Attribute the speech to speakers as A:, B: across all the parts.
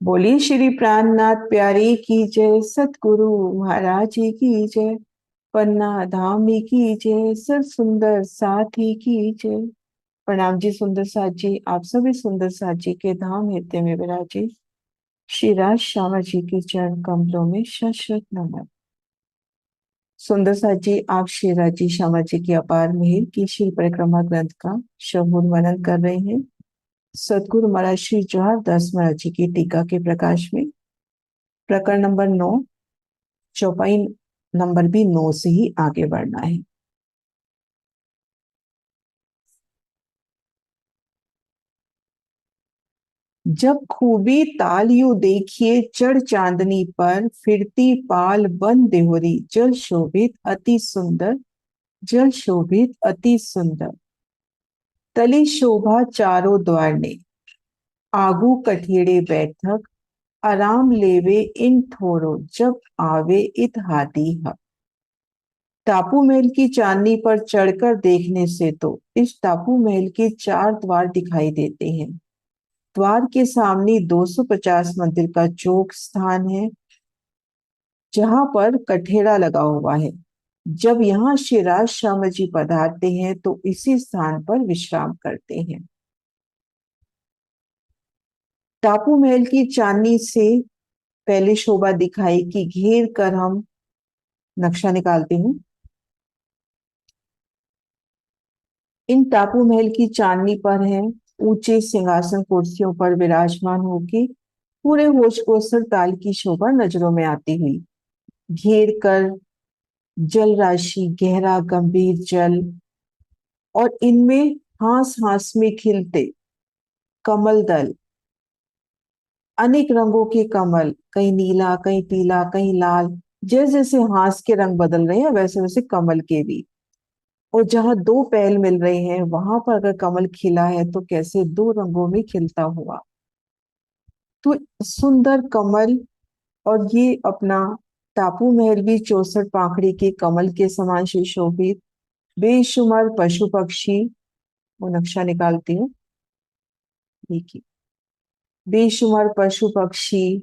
A: बोली श्री प्राणनाथ प्यारी की जय, सतगुरु महाराज जी की जय, पन्ना धामी की जय, सर सुंदर साथी की जय। प्रणाम जी सुंदर साथ जी, आप सभी सुंदर साथ जी के धाम हृदय में विराजे श्री राज श्यामा जी के चरण कमलों में शत शत नमन। सुंदर साथ जी, आप श्री राज जी श्यामा जी की अपार मेहर की श्री परिक्रमा ग्रंथ का श्रवण मनन कर रहे हैं। सतगुरु महाराज श्री जवाहर दास महाराज जी की टीका के प्रकाश में प्रकरण नंबर 9, चौपाई नंबर भी 9 से ही आगे बढ़ना है। जब खूबी ताल यू देखिए चढ़ चांदनी पर, फिरती पाल बन देहोरी, जल शोभित अति सुंदर, जल शोभित अति सुंदर। तली शोभा चारों द्वार ने, आगू कठेड़े बैठक, आराम लेवे इन ठोरो, जब आवे इत हाथी ह। टापू महल की चांदनी पर चढ़कर देखने से तो इस टापू महल के 4 द्वार दिखाई देते हैं। द्वार के सामने 250 मंदिर का चौक स्थान है, जहां पर कठेड़ा लगा हुआ है। जब यहाँ श्री राज श्याम जी पधारते हैं तो इसी स्थान पर विश्राम करते हैं। टापू महल की चांदनी से पहले शोभा दिखाई कि घेर कर हम नक्शा निकालते हैं। इन टापू महल की चांदनी पर है, ऊंचे सिंहासन कुर्सियों पर विराजमान होके पूरे होश को ताल की शोभा नजरों में आती हुई, घेर कर जल राशि, गहरा गंभीर जल, और इनमें हास हास में खिलते कमल दल, अनेक रंगों के कमल, कहीं नीला कहीं पीला कहीं लाल। जैसे जैसे हास के रंग बदल रहे हैं वैसे वैसे कमल के भी। और जहां दो पहल मिल रहे हैं वहां पर अगर कमल खिला है तो कैसे दो रंगों में खिलता हुआ। तो सुंदर कमल, और ये अपना टापू महल भी 64 पाखड़ी के कमल के समान सुशोभित, बेशुमार पशु पक्षी। वो नक्शा निकालती हूँ, देखिए, बेशुमार पशु पक्षी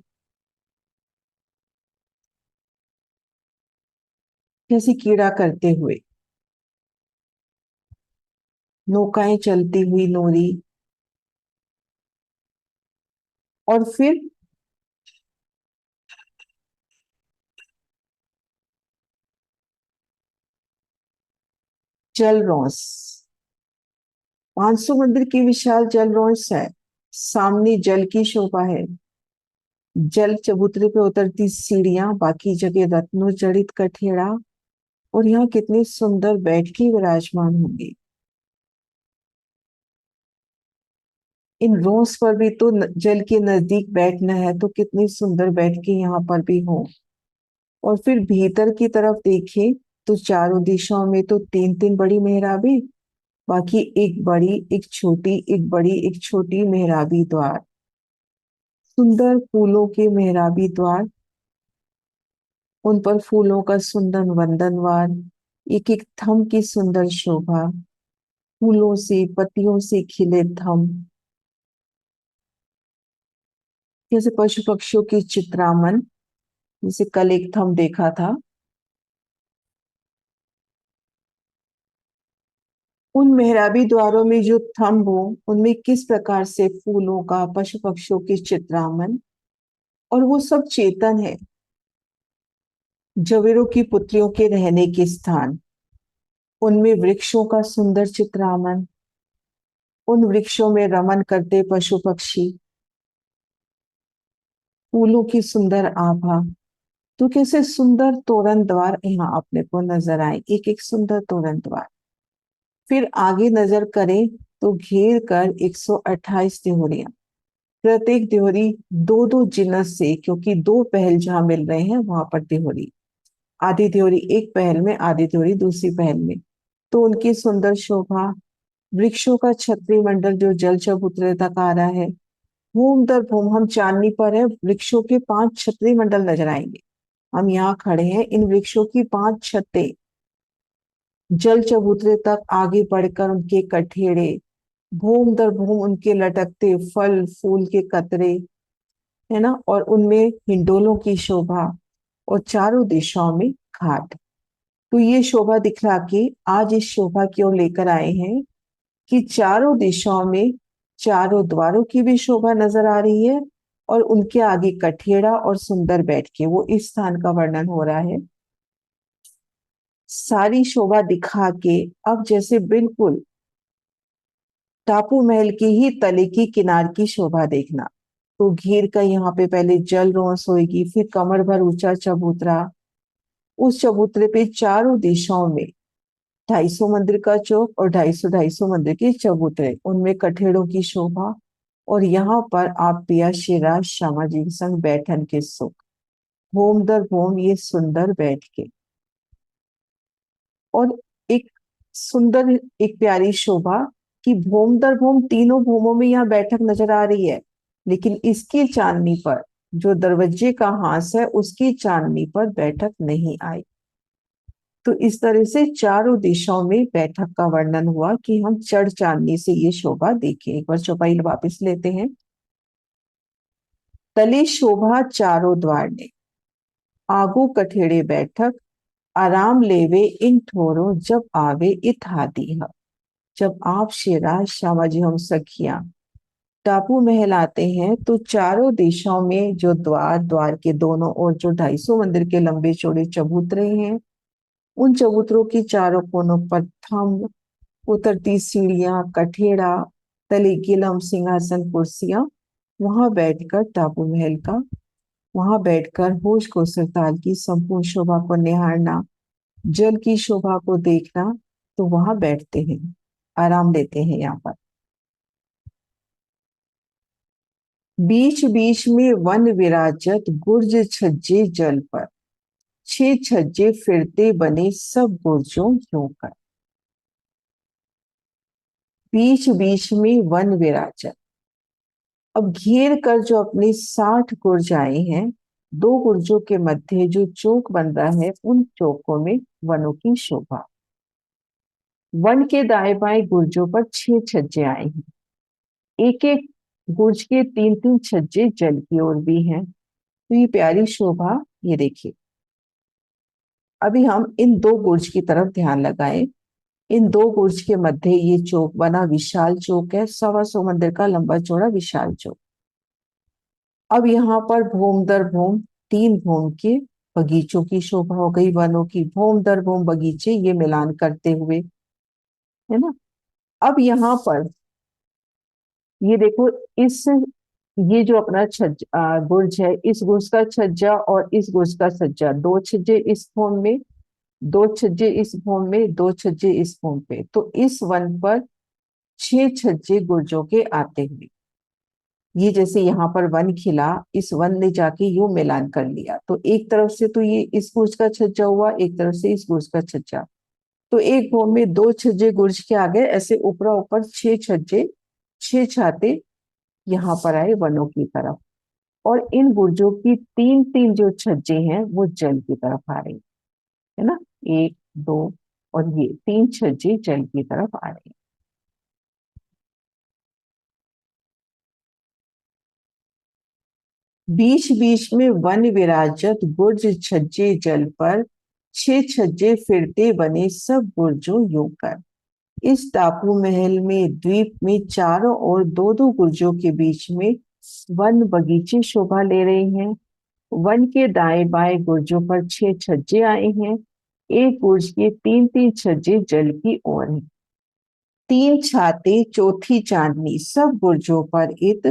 A: कैसी कीड़ा करते हुए, नौकाएं चलती हुई नोरी, और फिर जल रॉस, 500 मंदिर की विशाल जल रॉस है। सामने जल की शोभा है, जल चबूतरे पे उतरती सीढ़ियां, बाकी जगह रत्नों जड़ित कठेड़ा, और यहाँ कितने सुंदर बैठ के विराजमान होंगे। इन रोस पर भी तो जल के नजदीक बैठना है तो कितनी सुंदर बैठ के यहाँ पर भी हो। और फिर भीतर की तरफ देखें तो चारों दिशाओं में तो तीन तीन बड़ी मेहराबें, बाकी एक बड़ी एक छोटी, एक बड़ी एक छोटी मेहराबी द्वार, सुंदर फूलों के मेहराबी द्वार, उन पर फूलों का सुंदर वंदनवार, एक एक थम की सुंदर शोभा, फूलों से पत्तियों से खिले थम, जैसे पशु पक्षियों की चित्रामन, जैसे कल एक थम देखा था। उन मेहराबी द्वारों में जो थंब हो उनमें किस प्रकार से फूलों का, पशु पक्षियों की चित्रामन, और वो सब चेतन है। जवेरों की पुत्रियों के रहने के स्थान, उनमें वृक्षों का सुंदर चित्रामन, उन वृक्षों में रमन करते पशु पक्षी, फूलों की सुंदर आभा। तो कैसे सुंदर तोरण द्वार यहाँ अपने को नजर आए, एक एक सुंदर तोरण द्वार। फिर आगे नजर करें तो घेर कर 128 देहरियां, प्रत्येक देहरी दो दो जिनस से, क्योंकि दो पहल जहां मिल रहे हैं वहां पर देहरी, आधी देहरी एक पहल में, आधी देहरी दूसरी पहल में। तो उनकी सुंदर शोभा, वृक्षों का छत्री मंडल जो जल चबूतरे तक आ रहा है। भूम दर भूम, हम चांदनी पर है, वृक्षों के 5 छत्री मंडल नजर आएंगे। हम यहाँ खड़े हैं, इन वृक्षों की 5 छतें जल चबूतरे तक आगे बढ़कर उनके कठेड़े, भूम दर भूम उनके लटकते फल फूल के कतरे, है ना, और उनमें हिंडोलों की शोभा, और चारों दिशाओं में घाट। तो ये शोभा दिखला के आज इस शोभा की ओर लेकर आए हैं कि चारों दिशाओं में चारों द्वारों की भी शोभा नजर आ रही है, और उनके आगे कठेड़ा और सुंदर बैठ के वो इस स्थान का वर्णन हो रहा है। सारी शोभा दिखा के अब जैसे बिल्कुल टापू महल के ही तले की किनार की शोभा देखना। तो घेर का यहाँ पे पहले जल रोंस होगी, फिर कमर भर ऊंचा चबूतरा, उस चबूतरे पे चारों दिशाओं में 250 मंदिर का चौक और 250 मंदिर के चबूतरे, उनमें कठेड़ों की शोभा, और यहाँ पर आप पिया शिवराज श्यामा जी के संग बैठन के सुख, भूम दर भूम ये सुंदर बैठ के। और एक सुंदर, एक प्यारी शोभा कि भूम दर भूम तीनों भूमों में यहाँ बैठक नजर आ रही है, लेकिन इसकी चांदनी पर, जो दरवाजे का हांस है उसकी चांदनी पर बैठक नहीं आई। तो इस तरह से चारों दिशाओं में बैठक का वर्णन हुआ कि हम चढ़ चांदनी से ये शोभा देखें। एक बार चौपाई वापस लेते हैं। तले शोभा चारों द्वार ने, आगू कठेड़े बैठक, आराम लेवे इन ठोरो जब आवे इत हाथी ह। जब आप शिवराज श्यामा जी हम सखियां टापू महल आते हैं तो चारों दिशाओं में जो द्वार, द्वार के दोनों ओर जो 250 मंदिर के लंबे चौड़े चबूतरे हैं, उन चबूतरों की चारों कोनों पर थंब, उतरती सीढ़ियां, कठेड़ा, तले गिलम, सिंहासन, कुर्सियां, वहां बैठकर टापू महल का, वहां बैठकर होश को सरताल की संपूर्ण शोभा को निहारना, जल की शोभा को देखना। तो वहां बैठते हैं, आराम लेते हैं यहाँ पर। बीच बीच में वन विराजत, गुर्ज छज्जे जल पर, 6 छज्जे फिरते बने सब गुर्जों यूं कर। बीच बीच में वन विराजत, अब घेर कर जो अपने 60 गुर्ज आए हैं, दो गुर्जों के मध्य जो चौक बन रहा है, उन चौकों में वनों की शोभा। वन के दाएं बाएं गुर्जों पर 6 छज्जे आए हैं, एक एक गुर्ज के 3 3 छज्जे जल की ओर भी हैं। तो ये प्यारी शोभा, ये देखिए। अभी हम इन दो गुर्ज की तरफ ध्यान लगाएं। इन दो बुर्ज के मध्य ये चौक बना, विशाल चौक है, 125 मंदिर का लंबा चौड़ा विशाल चौक। अब यहाँ पर भूम दर भूम, 3 भूम के बगीचों की शोभा हो गई, वनों की, भूम दर भूम बगीचे ये मिलान करते हुए, है ना। अब यहाँ पर ये देखो, इस, ये जो अपना गुर्ज है, इस गुर्ज का छज्जा और इस गुर्ज का छज्जा, 2 छज्जे इस भूम में, 2 छज्जे इस भूम में, 2 छज्जे इस भूम पे, तो इस वन पर 6 छज्जे गुर्जों के आते हुए, ये जैसे यहाँ पर वन खिला, इस वन ने जाके यूं मिलान कर लिया, तो एक तरफ से तो ये इस गुर्ज का छज्जा हुआ, एक तरफ से इस गुर्ज का छज्जा, तो एक भूमि में 2 छज्जे गुर्ज के आ गए, ऐसे ऊपरा ऊपर 6 छज्जे, 6 छाते यहाँ पर आए वनों की तरफ। और इन गुर्जों की 3 3 जो छज्जे हैं वो जल की तरफ आ रहे हैं, है ना। 1 2, और ये 3 छज्जे जल की तरफ आ रहे हैं। बीच बीच में वन विराजत, गुर्ज छज्जे जल पर, 6 छज्जे फिरते बने सब गुर्जों यूं कर। इस टापू महल में, द्वीप में चारों ओर दो दो गुर्जों के बीच में वन बगीचे शोभा ले रहे हैं। वन के दाएं बाएं गुर्जों पर 6 छज्जे आए हैं, एक गुर्ज के 3 3 छज्जे जल की ओर हैं। 3 छाते चौथी चांदनी सब बुर्जों पर इत,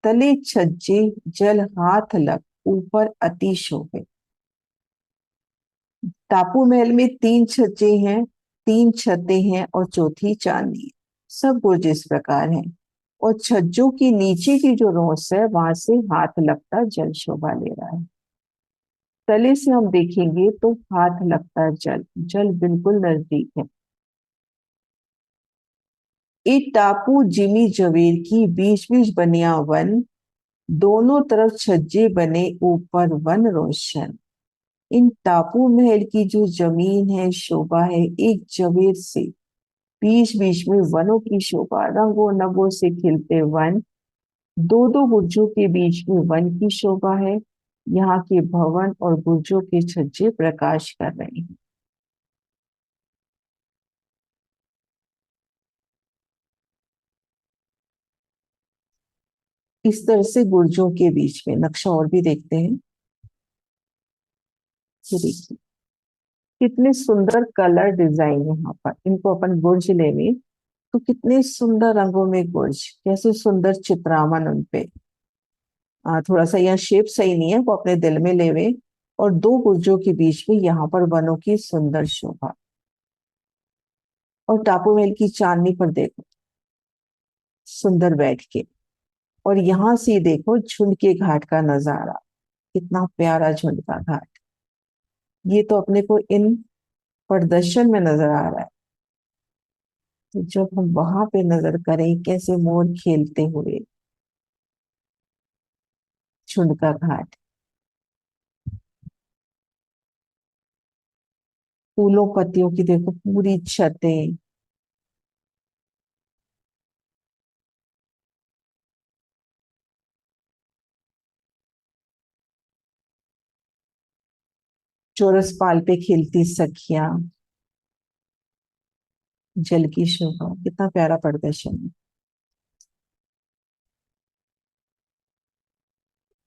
A: तले छज्जे जल हाथ लग ऊपर अति शोभे। टापू महल में 3 छज्जे हैं, 3 छतें हैं और चौथी चांदनी है। सब बुर्ज इस प्रकार हैं, और छज्जों की नीचे की जो रोस है वहां से हाथ लगता जल शोभा ले रहा है। तले से हम देखेंगे तो हाथ लगता जल, जल बिल्कुल नजदीक है। एक टापू जिमी जवेर की, बीच बीच बनिया वन, दोनों तरफ छज्जे बने ऊपर वन रोशन। इन टापू महल की जो जमीन है, शोभा है एक जवेर से, बीच बीच में वनों की शोभा, रंगों नगों से खिलते वन, दो दो बुर्जों के बीच में वन की शोभा है। यहाँ के भवन और बुर्जों के छज्जे प्रकाश कर रहे हैं। इस तरह से बुर्जों के बीच में नक्शा और भी देखते हैं। ये देखिए कितने सुंदर कलर डिजाइन यहाँ पर। इनको अपन बुर्ज लेवे तो कितने सुंदर रंगों में बुर्ज, कैसे सुंदर चित्रावन उनपे। थोड़ा सा यहाँ शेप सही नहीं है, वो अपने दिल में लेवे। और दो बुर्जों के बीच में यहाँ पर वनों की सुंदर शोभा। और टापू महल की चांदनी पर देखो, सुंदर बैठ के। और यहाँ से देखो झुंड के घाट का नजारा, कितना प्यारा झुंड का घाट। ये तो अपने को इन प्रदर्शन में नजर आ रहा है। तो जब हम वहां पे नजर करें कैसे मोर खेलते हुए, झुंड का घाट, फूलों पत्तियों की देखो पूरी छतें। चौरस पाल पे खेलती सखियां, जल की शोभा, कितना प्यारा प्रदर्शन है।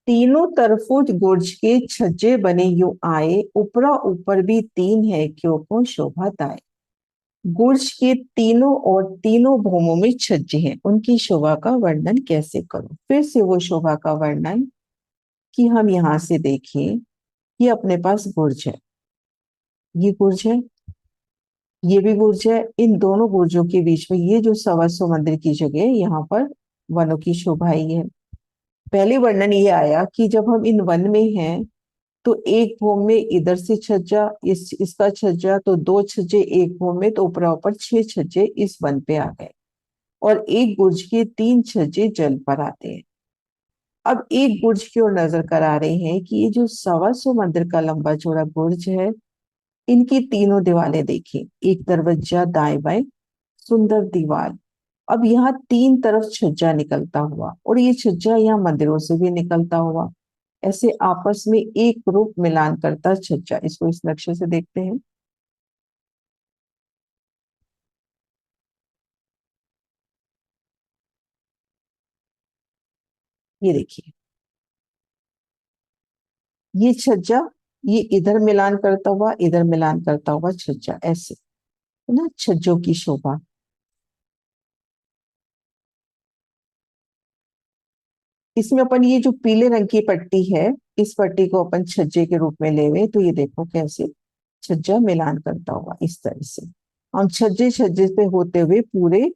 A: तीनों तरफों गुर्ज के छज्जे बने यूं आए, ऊपरा ऊपर भी तीन है क्यों को शोभा ताए। गुर्ज के तीनों और तीनों भूमों में छज्जे हैं, उनकी शोभा का वर्णन कैसे करूं। फिर से वो शोभा का वर्णन कि हम यहाँ से देखें, ये अपने पास बुर्ज है, ये बुर्ज है, ये भी बुर्ज है। इन दोनों बुर्जों के बीच में ये जो सवासो मंदिर की जगह है, यहाँ पर वनों की शोभा ही है। पहले वर्णन ये आया कि जब हम इन वन में हैं तो एक भूमि में इधर से छज्जा, इसका छज्जा, तो दो छज्जे एक भूमि में, तो ऊपर ऊपर छह छज्जे इस वन पे आ गए। और एक बुर्ज के तीन छज्जे जल पर आते हैं। अब एक बुर्ज की ओर नजर करा रहे हैं कि ये जो 125 मंदिर का लंबा चौड़ा बुर्ज है, इनकी तीनों दीवारें देखें। एक दरवाजा दाएं बाएं, सुंदर दीवार। अब यहाँ तीन तरफ छज्जा निकलता हुआ, और ये छज्जा यहाँ मंदिरों से भी निकलता हुआ, ऐसे आपस में एक रूप मिलान करता छज्जा। इसको इस नक्शे से देखते हैं। ये देखिए, ये छज्जा, ये इधर मिलान करता हुआ, इधर मिलान करता हुआ छज्जा, ऐसे है ना छज्जों की शोभा। इसमें अपन ये जो पीले रंग की पट्टी है, इस पट्टी को अपन छज्जे के रूप में लेवे तो ये देखो कैसे छज्जा मिलान करता हुआ इस तरह से हम छज्जे छज्जे पे होते हुए पूरे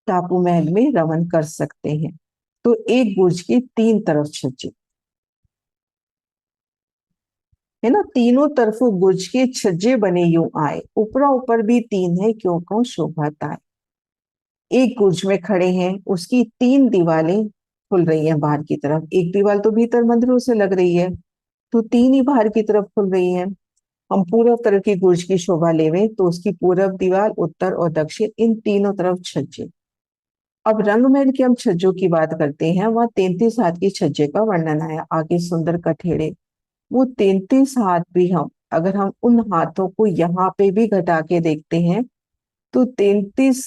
A: टापू महल में रमन कर सकते हैं। तो एक बुर्ज के तीन तरफ छज्जे, है ना, तीनों तरफों बुर्ज के छज्जे बने यूं आए, ऊपरा ऊपर भी तीन है क्यों को शोभा ताए। एक बुर्ज में खड़े हैं, उसकी तीन दीवारें खुल रही हैं बाहर की तरफ। एक दीवार तो भीतर मंदिरों से लग रही है, तो तीन ही बाहर की तरफ खुल रही हैं। हम पूर्व तरफ की बुर्ज की शोभा लेवे तो उसकी पूरब दीवार, उत्तर और दक्षिण, इन तीनों तरफ छज्जे। अब रंगमहल की हम छज्जों की बात करते हैं। वहां 33 हाथ की छज्जे का वर्णन आया, आगे सुंदर कठेड़े। वो 33 हाथ भी, हम अगर हम उन हाथों को यहाँ पे भी घटा के देखते हैं तो 33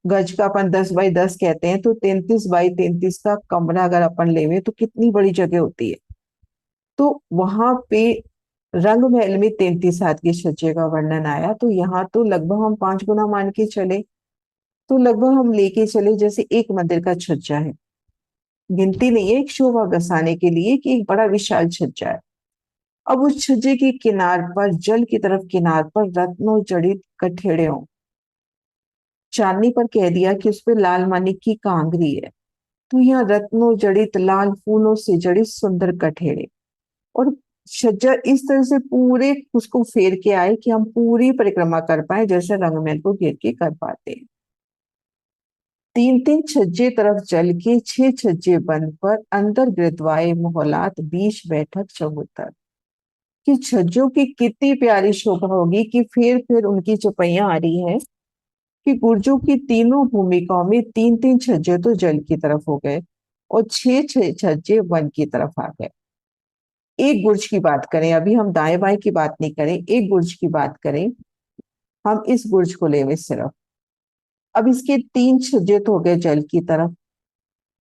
A: गज का अपन 10 बाई 10 कहते हैं, तो 33 बाई 33 का कमरा अगर अपन लेवे तो कितनी बड़ी जगह होती है। तो वहां पे रंग महल में 33 हाथ की छज्जे का वर्णन आया, तो यहाँ तो लगभग हम 5 गुना मान के चले, तो लगभग हम लेके चले जैसे एक मंदिर का छज्जा है। गिनती नहीं है, एक शोभा बसाने के लिए कि एक बड़ा विशाल छज्जा है। अब उस छज्जे की किनार पर, जल की तरफ किनार पर रत्नों जड़ित कठेड़े हों। चांदनी पर कह दिया कि उस पर लाल मानिक की कांगरी है, तो यहाँ रत्नों जड़ित लाल फूलों से जड़ित सुंदर कठेड़े। और छज्जा इस तरह से पूरे उसको फेर के आए कि हम पूरी परिक्रमा कर पाए, जैसे रंगमहल को घेर के कर पाते हैं। तीन तीन छज्जे तरफ जल के, छह छज्जे बंद पर, अंदर गृहद्वार मोहलात, बीच बैठक चबूतर। कि छज्जों की कितनी प्यारी शोभा होगी कि फिर उनकी चौपाइयां आ रही है। कि गुर्जों की तीनों भूमिकाओं में तीन तीन छज्जे तो जल की तरफ हो गए और छह छह छज्जे वन की तरफ आ गए। एक गुर्ज की बात करें, अभी हम दाएं बाएं की बात नहीं करें, एक गुर्ज की बात करें, हम इस गुर्ज को लेवे सिर्फ। अब इसके तीन छज्जे तो हो गए जल की तरफ,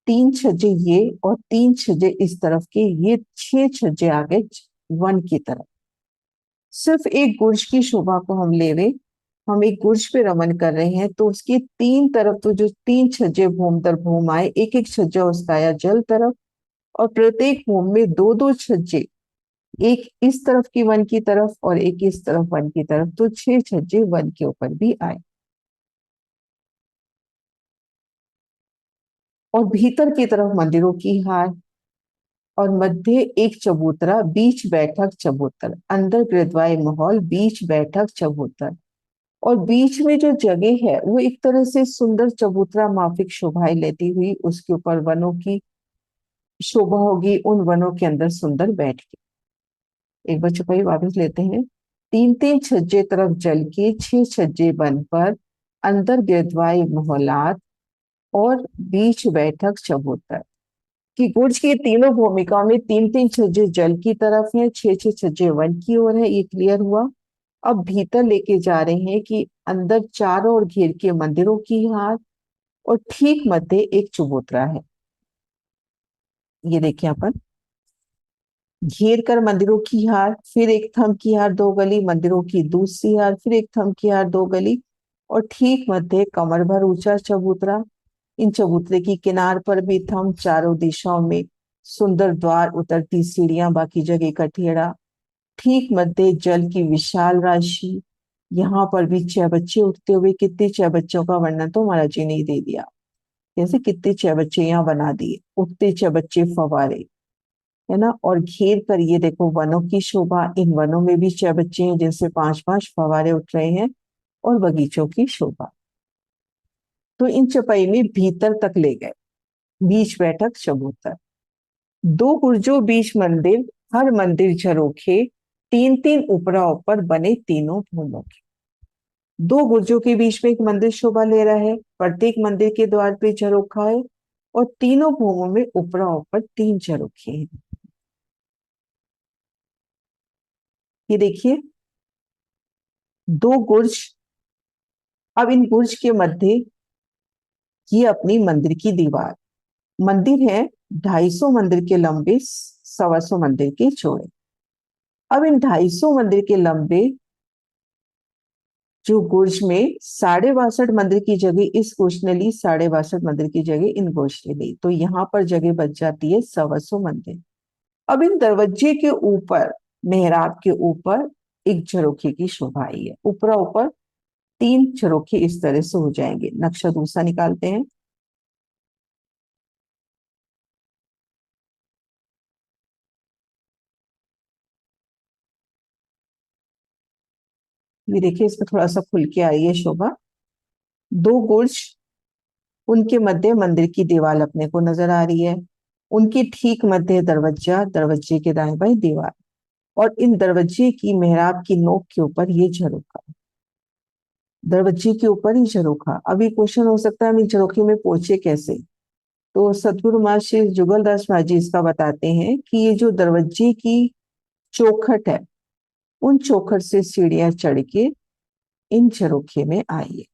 A: तीन छज्जे ये और तीन छज्जे इस तरफ के, ये छह छज्जे आ गए वन की तरफ। सिर्फ एक गुर्ज की शोभा को हम लेवे, हम एक गुर्ज पे रमन कर रहे हैं तो उसकी तीन तरफ तो जो तीन छज्जे भूम दर भूम आए, एक एक छज्जा उसका आया जल तरफ, और प्रत्येक भूम में दो दो छज्जे, एक इस तरफ की वन की तरफ और एक इस तरफ वन की तरफ, तो छह छज्जे वन के ऊपर भी आए। और भीतर की तरफ मंदिरों की हार, और मध्य एक चबूतरा, बीच बैठक चबूतर, अंदर गृहद्वार महल, बीच बैठक चबूतर। और बीच में जो जगह है वो एक तरह से सुंदर चबूतरा माफिक शोभाएं लेती हुई, उसके ऊपर वनों की शोभा होगी, उन वनों के अंदर सुंदर बैठ के। एक बार चौपाई वापस लेते हैं। तीन तीन छज्जे तरफ जल के, छह छज्जे बन पर, अंदर गिरद्वार मोहलात और बीच बैठक चबूतर। कि गुर्ज की तीनों भूमिकाओं में तीन तीन छज्जे जल की तरफ है, छह छह छज्जे वन की ओर है, ये क्लियर हुआ। अब भीतर लेके जा रहे हैं कि अंदर चारों ओर घेर के मंदिरों की हार, और ठीक मध्य एक चबूतरा है। ये देखिए अपन, घेर कर मंदिरों की हार, फिर एक थंब की हार दो गली, मंदिरों की दूसरी हार, फिर एक थंब की हार दो गली, और ठीक मध्य कमर भर ऊंचा चबूतरा। इन चबूतरे की किनार पर भी थंब, चारों दिशाओं में सुंदर द्वार, उतरती सीढ़ियां, बाकी जगह कठेड़ा। ठीक मध्य जल की विशाल राशि, यहाँ पर भी छह बच्चे उठते हुए, कितने छह बच्चों का वर्णन तो महाराज जी ने ही दे दिया। जैसे कितने छह बच्चे यहाँ बना दिए, उठते छह बच्चे फवारे, है ना। और घेर कर ये देखो वनों की शोभा, इन वनों में भी छह बच्चे हैं जिनसे पांच पांच फवारे उठ रहे हैं, और बगीचों की शोभा। तो इन चपाई में भीतर तक ले गए, बीच बैठक चबूतर, दो गुर्जों बीच मंदिर, हर मंदिर झरोखे, तीन तीन उपरा ऊपर बने तीनों भूमों के। दो गुर्जों के बीच में एक मंदिर शोभा ले रहा है, प्रत्येक मंदिर के द्वार पे झरोखा है, और तीनों भूमों में उपरा ऊपर तीन झरोखे हैं। ये देखिए, दो गुर्ज। अब इन गुर्ज के मध्य ये अपनी मंदिर की दीवार, मंदिर है 250 मंदिर के लंबे, 125 मंदिर के चौड़े। अब इन 250 मंदिर के लंबे जो गुर्ज में 62 मंदिर की जगह इस गुर्ज ने ली, 62 मंदिर की जगह इन गुर्ज ने ली, तो यहाँ पर जगह बच जाती है 125 मंदिर। अब इन दरवाजे के ऊपर, मेहराब के ऊपर एक झरोखे की शोभा आई है, ऊपरा ऊपर तीन झरोखे इस तरह से हो जाएंगे। नक्शा दूसरा निकालते हैं। ये देखिए, इसमें थोड़ा सा खुल के आई है शोभा। दो गुर्ज, उनके मध्य मंदिर की दीवार अपने को नजर आ रही है, उनकी ठीक मध्य दरवाजा, दरवाजे के दाएं बाएं दीवार, और इन दरवाजे की मेहराब की नोक के ऊपर ये झरोखा, दरवाजे के ऊपर ही झरोखा। अभी क्वेश्चन हो सकता है हम इस झरोखे में पहुंचे कैसे, तो सदगुरु महाराज श्री जुगलदास महाराज जी इसका बताते हैं कि ये जो दरवाजे की चौखट है, उन चौखट से सीढ़ियां चढ़ के इन झरोखे में आई है।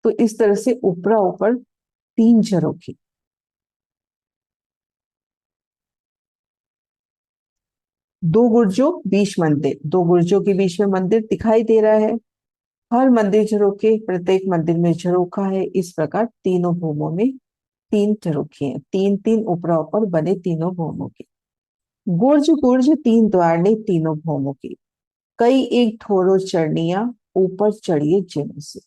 A: तो इस तरह से ऊपरा ऊपर तीन झरोखे। दो गुर्जों बीच मंदिर, दो गुर्जों के बीच में मंदिर दिखाई दे रहा है, हर मंदिर झरोखे, प्रत्येक मंदिर में झरोखा है। इस प्रकार तीनों भूमों में तीन झरोखे हैं, तीन तीन ऊपरा ऊपर बने तीनों भूमों के। गुर्ज गुर्ज तीन द्वार ने तीनों भूमों के, कई एक ठोरो चढ़निया, ऊपर चढ़िए जिन से।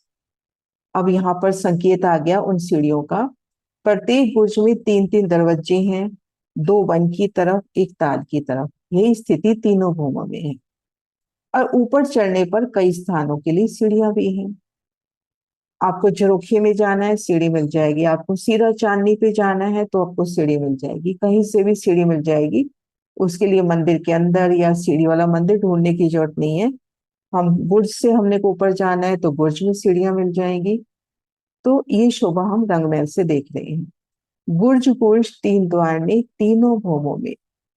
A: अब यहाँ पर संकेत आ गया उन सीढ़ियों का। प्रत्येक बुर्ज में तीन तीन दरवाजे हैं, दो वन की तरफ, एक ताल की तरफ, यही स्थिति तीनों भूमों में है। और ऊपर चढ़ने पर कई स्थानों के लिए सीढ़ियां भी हैं। आपको झरोखे में जाना है, सीढ़ी मिल जाएगी, आपको सीधा चांदनी पे जाना है तो आपको सीढ़ी मिल जाएगी, कहीं से भी सीढ़ी मिल जाएगी। उसके लिए मंदिर के अंदर या सीढ़ी वाला मंदिर ढूंढने की जरूरत नहीं है। हम बुर्ज से हमने को ऊपर जाना है तो बुर्ज में सीढ़ियां मिल जाएंगी। तो ये शोभा हम रंगमहल से देख रहे हैं। बुर्ज बुर्ज तीन द्वार ने तीनों भौमों में,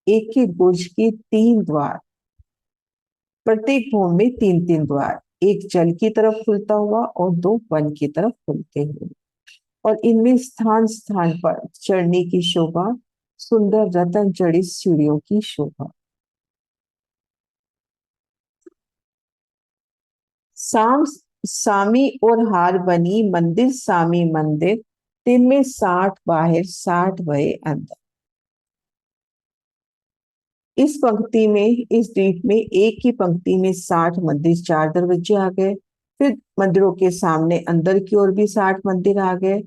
A: एक एक बुर्ज के तीन द्वार, प्रत्येक भौम में तीन तीन द्वार, एक जल की तरफ खुलता हुआ और दो वन की तरफ खुलते हुए, और इनमें स्थान स्थान पर चढ़ने की शोभा, सुंदर रतन जड़ित सीढ़ियों की शोभा। साम सामी और हार बनी मंदिर सामी मंदिर, तिन में 60 बाहर 60 भये अंदर। इस पंक्ति में, इस गीत में एक ही पंक्ति में 60 मंदिर, 4 दरवाजे आ गए। फिर मंदिरों के सामने अंदर की ओर भी 60 मंदिर आ गए।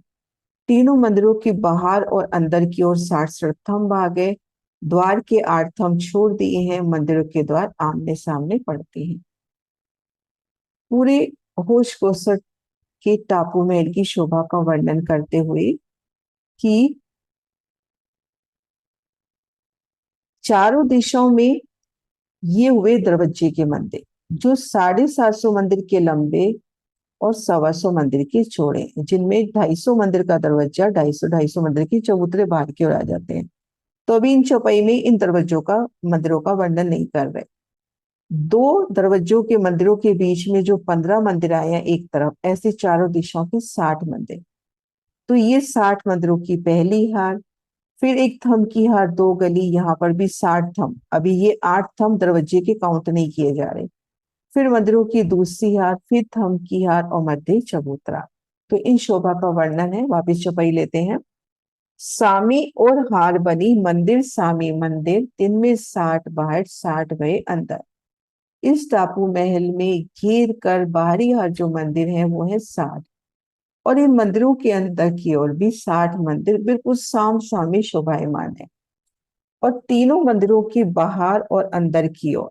A: तीनों मंदिरों के बाहर और अंदर की ओर 60 स्तंभ आ गए। द्वार के 8 थंब छोड़ दिए हैं, मंदिरों के द्वार आमने सामने पड़ते हैं। पूरे होश कोसट के टापू महल की शोभा का वर्णन करते हुए कि चारों दिशाओं में ये हुए दरवाजे के मंदिर, जो 750 मंदिर के लंबे और 125 मंदिर के चौड़े हैं, जिनमें 250 मंदिर का दरवाजा, 250 मंदिर की चबूतरे बाहर की ओर आ जाते हैं। तो अभी इन चौपाई में इन दरवाजों का, मंदिरों का वर्णन नहीं कर रहे। दो दरवाजों के मंदिरों के बीच में जो 15 मंदिर आए हैं एक तरफ, ऐसे चारों दिशाओं के 60 मंदिर। तो ये 60 मंदिरों की पहली हार। फिर एक थंब की हार, दो गली, यहाँ पर भी 60 थंब। अभी ये 8 थंब दरवाजे के काउंट नहीं किए जा रहे। फिर मंदिरों की दूसरी हार, फिर थंब की हार और मध्य चबूतरा। तो इन शोभा का वर्णन है। वापिस चौपाई लेते हैं। सामी और हार बनी मंदिर सामी मंदिर, दिन में 60 बाहर 60 भये अंदर। इस टापू महल में घेर कर बाहरी हार जो मंदिर है वो है 60, और इन मंदिरों के अंदर की ओर भी 60 मंदिर बिल्कुल साम सामी शोभायमान है। और तीनों मंदिरों के बाहर और अंदर की ओर,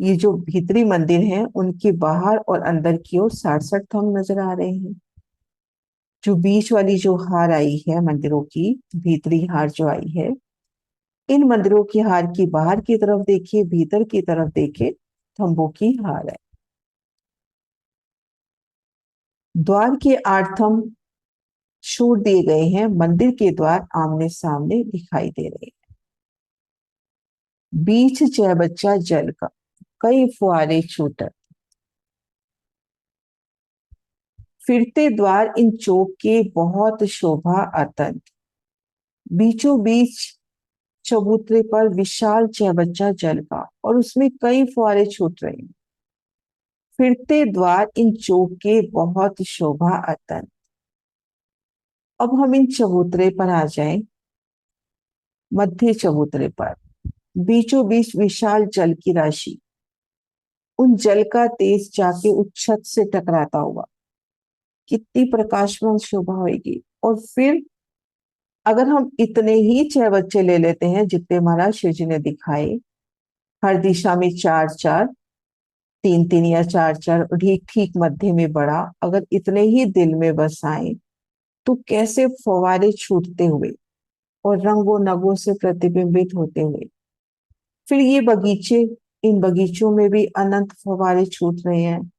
A: ये जो भीतरी मंदिर हैं उनके बाहर और अंदर की ओर 60 थंब नजर आ रहे हैं। जो बीच वाली जो हार आई है मंदिरों की, भीतरी हार जो आई है, इन मंदिरों की हार की बाहर की तरफ देखिए, भीतर की तरफ देखिए, थंबों की हार है। द्वार के 8 थंब छोड़ दिए गए हैं, मंदिर के द्वार आमने सामने दिखाई दे रहे हैं। बीच चहबच्चा जल का, कई फुहारे छूटर, फिरते द्वार इन चौक के बहुत शोभा अतंत। बीचों बीच चबूतरे पर विशाल चहबच्चा जल का, और उसमें कई फुहारे छूट रहे हैं। फिरते द्वार इन चौक के बहुत शोभा अतंत। अब हम इन चबूतरे पर आ जाएं। मध्य चबूतरे पर बीचों बीच विशाल जल की राशि, उन जल का तेज जाके उस छत से टकराता हुआ कितनी प्रकाशमान शोभा होगी। और फिर अगर हम इतने ही 6 बच्चे ले लेते हैं जितने महाराज शिव जी ने दिखाए, हर दिशा में 4 4, 3 3 या 4 4, ठीक ठीक मध्य में बड़ा, अगर इतने ही दिल में बसाएं तो कैसे फवारे छूटते हुए और रंगों नगों से प्रतिबिंबित होते हुए। फिर ये बगीचे, इन बगीचों में भी अनंत फवारे छूट रहे हैं।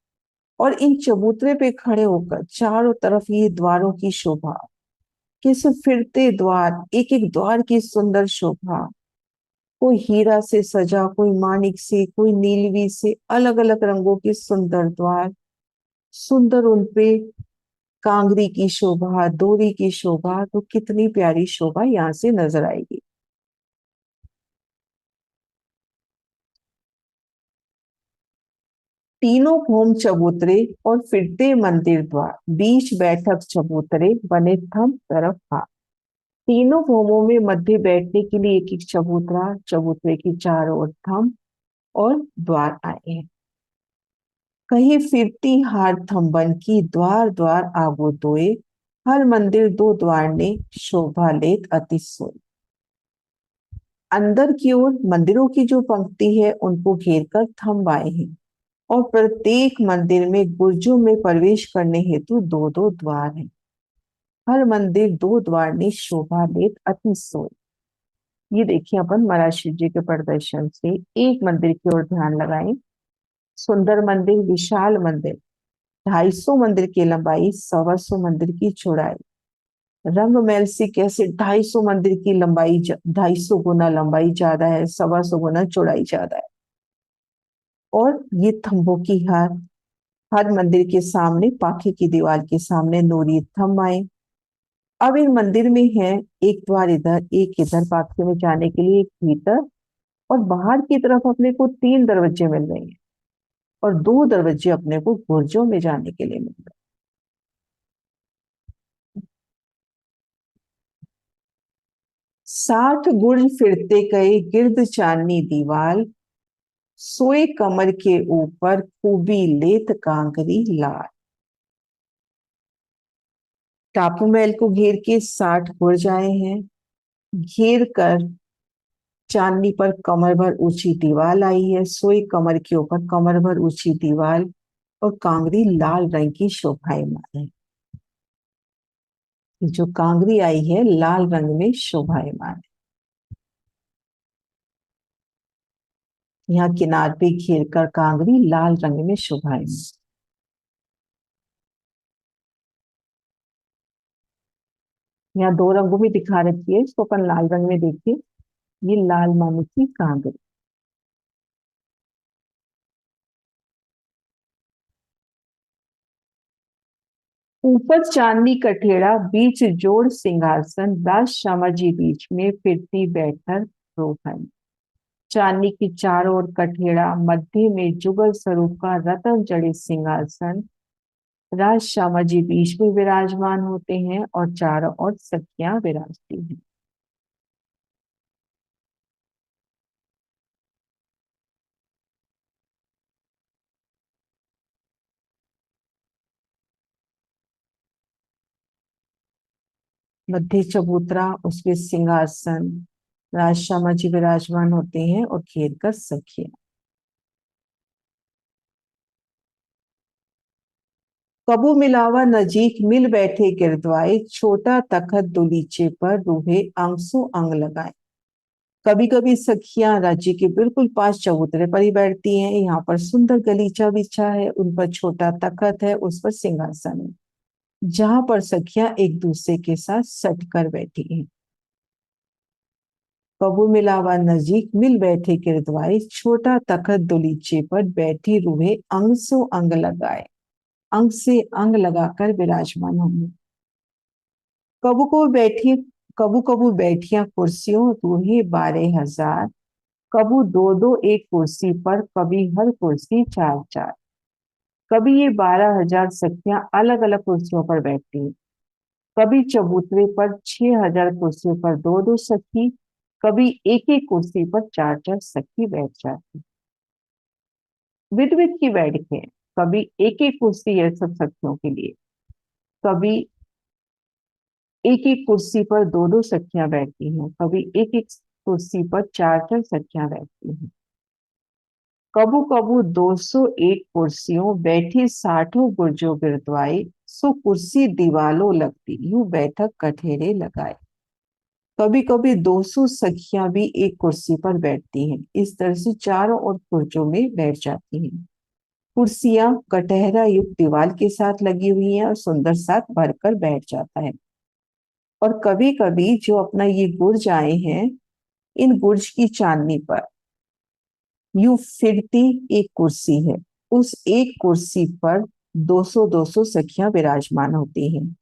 A: और इन चबूतरे पे खड़े होकर चारों तरफ ये द्वारों की शोभा, कैसे फिरते द्वार, एक एक द्वार की सुंदर शोभा, कोई हीरा से सजा, कोई मानिक से, कोई नीलवी से, अलग अलग रंगों के सुंदर द्वार, सुंदर उनपे कांगरी की शोभा, डोरी की शोभा। तो कितनी प्यारी शोभा यहाँ से नजर आएगी। तीनों भौम चबूतरे और फिरते मंदिर द्वार, बीच बैठक चबूतरे, बने थंब तरफ हाथ। तीनों भौमों में मध्य बैठने के लिए एक एक चबूतरा, चबूतरे की चारों ओर थंब और द्वार आए हैं। कहीं फिरती हार थंबन की, द्वार द्वार आगो दोए, हर मंदिर दो द्वार ने, शोभा लेत अति सोई। अंदर की ओर मंदिरों की जो पंक्ति है उनको घेर कर थंब आए हैं, और प्रत्येक मंदिर में बुर्जों में प्रवेश करने हेतु दो दो द्वार हैं। हर मंदिर दो द्वार ने, शोभा लेत अति सोई। ये देखिए अपन महाराज शिव जी के प्रदर्शन से एक मंदिर की ओर ध्यान लगाएं। सुंदर मंदिर, विशाल मंदिर, 250 मंदिर की लंबाई, 125 मंदिर की चौड़ाई। रंग महल से कैसे 250 मंदिर की लंबाई, 250 गुना लंबाई ज्यादा है, 125 गुना चौड़ाई ज्यादा है। और ये थंभों की हार, हर मंदिर के सामने पाखे की दीवार के सामने नूरी थंभ आए। अब इन मंदिर में है एक द्वार इधर, एक इधर, पाखे में जाने के लिए एक भीतर, और बाहर की तरफ अपने को 3 दरवाजे मिल रहे हैं, और 2 दरवाजे अपने को बुर्जों में जाने के लिए मिल रहे 60 गुर्ज फिरते गए गिर्द चांदनी दीवाल, सोए कमर के ऊपर खूबी लेत कांकरी लाल। टापू महल को घेर के 60 बुर्ज आए हैं। घेर कर चांदनी पर कमर भर ऊंची दीवार आई है, सोई कमर के ऊपर कमर भर ऊंची दीवार, और कांगरी लाल रंग की शोभायमान है। जो कांगरी आई है लाल रंग में शोभायमान है। यहाँ किनार पे घेर कर कांगरी लाल रंग में शोभायमान। यहाँ 2 रंगों में दिखा रखी है, इसको अपन लाल रंग में देखिए। ये लाल माने की कांगरी। ऊपर चांदनी कठेड़ा, बीच जोड़ सिंहासन, राज श्यामा जी बीच में फिरती बैठकर रोहन। चांदनी की चारों ओर कठेड़ा, मध्य में जुगल स्वरूप का रत्न जड़ित सिंहासन, राज श्यामा जी बीच में विराजमान होते हैं, और चारों ओर सखियां विराजती हैं। मध्य चबूतरा, उसमें सिंहासन, राज श्यामा जी विराजमान होते हैं, और घेर कर सखियां। कबू मिलावा नजीक मिल बैठे गिरद्वाए, छोटा तखत दुलीचे पर रूहे अंग अंग लगाए। कभी कभी सखियां राज्य के बिल्कुल पास चबूतरे पर ही बैठती हैं। यहाँ पर सुंदर गलीचा बिछा है, उन पर छोटा तखत है, उस पर सिंहासन है, जहां पर सखियां एक दूसरे के साथ सट कर बैठी हैं। कबू मिलावा नजीक मिल बैठे गिरद्वाए, छोटा तखत दुलीचे पर बैठी रूहे अंग सो अंग लगाए। अंग से अंग लगाकर विराजमान होंगे। कबू कबू बैठी, कबू कबू बैठिया कुर्सियों रूहे 12,000। कबू दो दो एक कुर्सी पर, कभी हर कुर्सी चार चार। कभी ये 12,000 सखियां अलग अलग कुर्सियों पर बैठती हैं। कभी चबूतरे पर 6,000 कुर्सियों पर दो दो सखी, कभी एक एक कुर्सी पर चार चार सखी बैठ जाती। विद विद की बैठकें, कभी एक एक कुर्सी है सब सखियों के लिए, कभी एक एक कुर्सी पर दो दो सखियां बैठती हैं, कभी एक एक कुर्सी पर चार चार सखियां बैठती हैं। कबू कबू 201 कुर्सियों बैठी 60 गुर्जों गिरद्वाए, सो कुर्सी दीवालों लगती यूं बैठक कठेरे लगाए। कभी कभी 200 सखियां भी एक कुर्सी पर बैठती हैं। इस तरह से चारों ओर कुर्जों में बैठ जाती हैं। कुर्सियां कटहरा युक्त दीवार के साथ लगी हुई हैं, और सुंदर साथ भरकर बैठ जाता है। और कभी कभी जो अपना ये गुर्ज आए हैं, इन गुर्ज की चांदनी पर यूं फिरती एक कुर्सी है। उस एक कुर्सी पर 200 सखियां विराजमान होती हैं,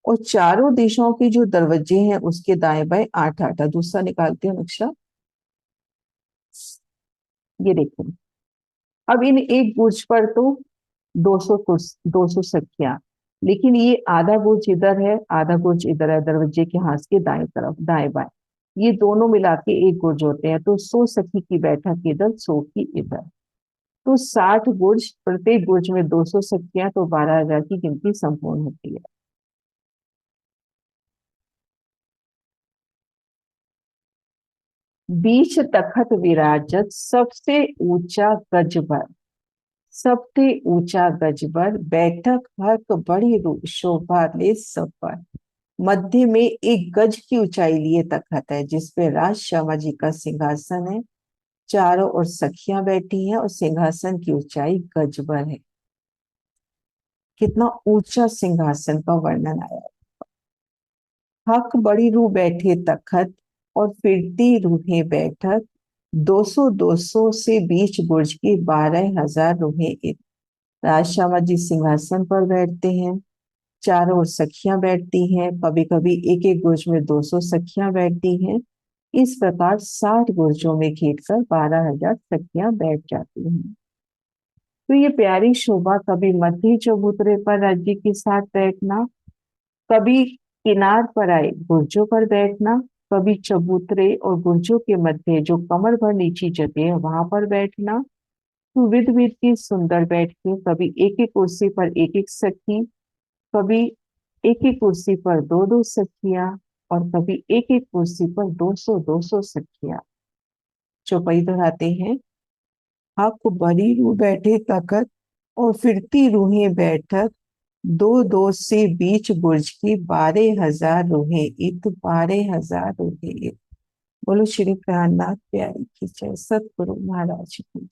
A: और चारों दिशाओं के जो दरवाजे हैं उसके दाएं बाएं 8 8, दूसरा निकालते हैं नक्शा। ये देखो, अब इन एक बुर्ज पर तो 200 सखियां, लेकिन ये आधा बुर्ज इधर है, आधा बुर्ज इधर है, दरवाजे के हाथ के दाएं तरफ दाएं बाएं, ये दोनों मिला के एक बुर्ज होते हैं। तो 100 सखी की बैठक इधर, 100 की इधर, तो 60 बुर्ज, प्रत्येक बुर्ज में 200 सखियां, तो 12,000 की गिनती संपूर्ण होती है। बीच तखत विराजत, सबसे ऊंचा गज भर, सबसे ऊंचा गज भर, बैठक हक बड़ी शोभा ले सब पर। मध्य में 1 गज की ऊंचाई लिए तखत है, जिसपे राज श्यामा जी का सिंहासन है। चारों ओर सखियां बैठी हैं और सिंहासन की ऊंचाई गज भर है। कितना ऊंचा सिंहासन का वर्णन आया। हक बड़ी रूह बैठे तखत और फिरती रूहें बैठक, 200 200 से बीच बुर्ज की 12,000 रूहें इत। राजश्यामा जी सिंहासन पर बैठते हैं, चारों ओर सखियां बैठती हैं, कभी कभी एक एक बुर्ज में 200 सखियां बैठती हैं। इस प्रकार 60 बुर्जों में घेरकर 12,000 सखियां बैठ जाती हैं। तो ये प्यारी शोभा कभी मध्य चबूतरे पर राज्य के साथ बैठना, कभी किनार पर आए बुर्जों पर बैठना, कभी चबूतरे और बुर्जों के मध्य जो कमर भर नीची जगह है वहां पर बैठना। तो विध विध की सुंदर बैठके, कभी एक एक कुर्सी पर एक एक सखी, कभी एक एक कुर्सी पर दो दो सखियां, और कभी एक एक कुर्सी पर 200 200 सखियां। चौपाई दोहराते हैं। हक बरी रूह बैठे तखत और फिरती रूहें बैठक, 2 2 से बीच बुर्ज की 12,000 रूहें इत। 12,000 रूहें इत। बोलो श्री प्राणनाथ प्यारी की जय, सतगुरु महाराज की जय।